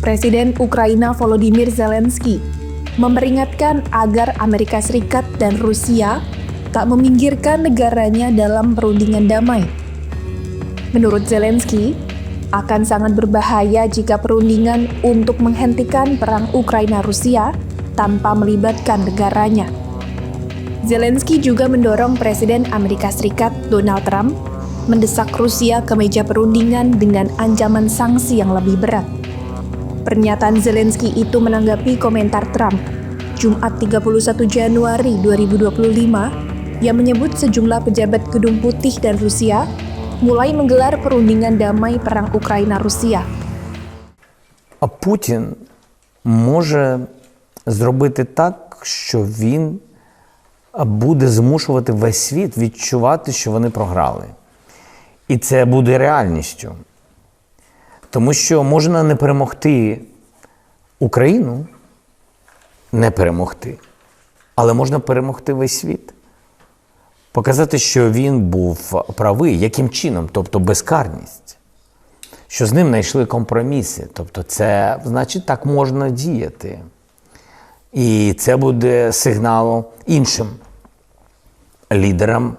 Presiden Ukraina Volodymyr Zelensky memperingatkan agar Amerika Serikat dan Rusia tak meminggirkan negaranya dalam perundingan damai. Menurut Zelensky, akan sangat berbahaya jika perundingan untuk menghentikan perang Ukraina-Rusia tanpa melibatkan negaranya. Zelensky juga mendorong Presiden Amerika Serikat Donald Trump mendesak Rusia ke meja perundingan dengan ancaman sanksi yang lebih berat. Pernyataan Zelensky itu menanggapi komentar Trump Jumat 31 Januari 2025 yang menyebut sejumlah pejabat Gedung Putih dan Rusia mulai menggelar perundingan damai perang Україна-Росія. Путін може зробити так, що він буде змушувати весь світ відчувати, що вони програли. І це буде реальністю. Тому що можна не перемогти Україну, не перемогти, але можна перемогти весь світ. Показати, що він був правий, яким чином, тобто безкарність. Що з ним знайшли компроміси, тобто це, значить, так можна діяти. І це буде сигналом іншим лідерам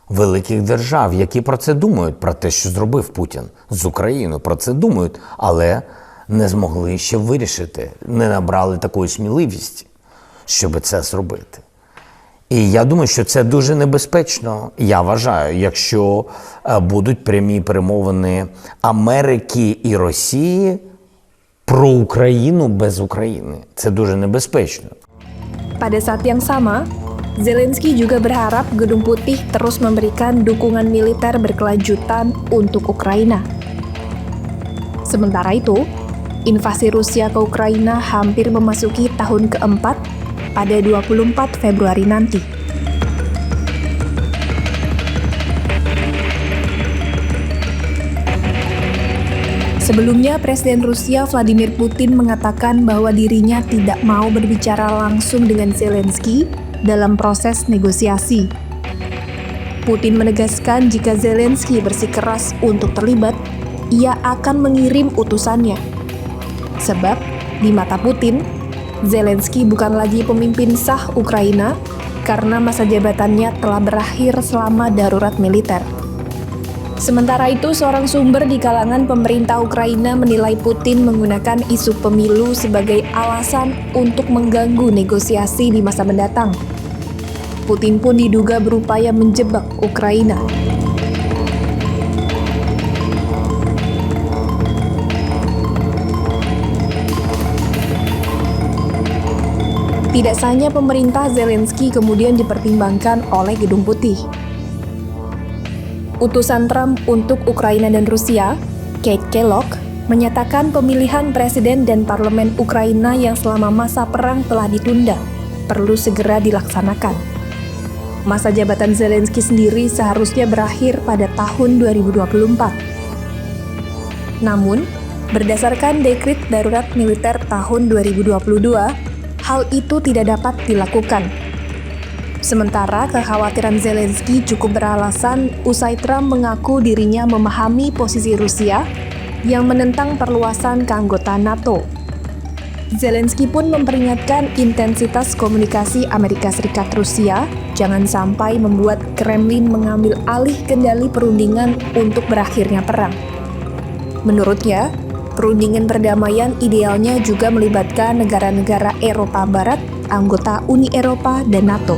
великих держав, які про це думають, про те, що зробив Путін з Україною, про це думають, але не змогли ще вирішити, не набрали такої сміливості, щоб це зробити. І я думаю, що це дуже небезпечно, я вважаю, якщо будуть прямі перемовини Америки і Росії про Україну без України. Це дуже небезпечно. Pada saat yang sama, Zelensky juga berharap Gedung Putih terus memberikan dukungan militer berkelanjutan untuk Ukraina. Sementara itu, invasi Rusia ke Ukraina hampir memasuki tahun keempat pada 24 Februari nanti. Sebelumnya, Presiden Rusia Vladimir Putin mengatakan bahwa dirinya tidak mau berbicara langsung dengan Zelensky dalam proses negosiasi. Putin menegaskan jika Zelensky bersikeras untuk terlibat, ia akan mengirim utusannya. Sebab, di mata Putin, Zelensky bukan lagi pemimpin sah Ukraina karena masa jabatannya telah berakhir selama darurat militer. Sementara itu, seorang sumber di kalangan pemerintah Ukraina menilai Putin menggunakan isu pemilu sebagai alasan untuk mengganggu negosiasi di masa mendatang. Putin pun diduga berupaya menjebak Ukraina. Tidak hanya pemerintah Zelensky kemudian dipertimbangkan oleh Gedung Putih. Utusan Trump untuk Ukraina dan Rusia, Keith Kellogg, menyatakan pemilihan presiden dan parlemen Ukraina yang selama masa perang telah ditunda, perlu segera dilaksanakan. Masa jabatan Zelensky sendiri seharusnya berakhir pada tahun 2024. Namun, berdasarkan dekret darurat militer tahun 2022, hal itu tidak dapat dilakukan. Sementara kekhawatiran Zelensky cukup beralasan usai Trump mengaku dirinya memahami posisi Rusia yang menentang perluasan keanggotaan NATO. Zelensky pun memperingatkan intensitas komunikasi Amerika Serikat Rusia jangan sampai membuat Kremlin mengambil alih kendali perundingan untuk berakhirnya perang. Menurutnya, perundingan perdamaian idealnya juga melibatkan negara-negara Eropa Barat, anggota Uni Eropa dan NATO.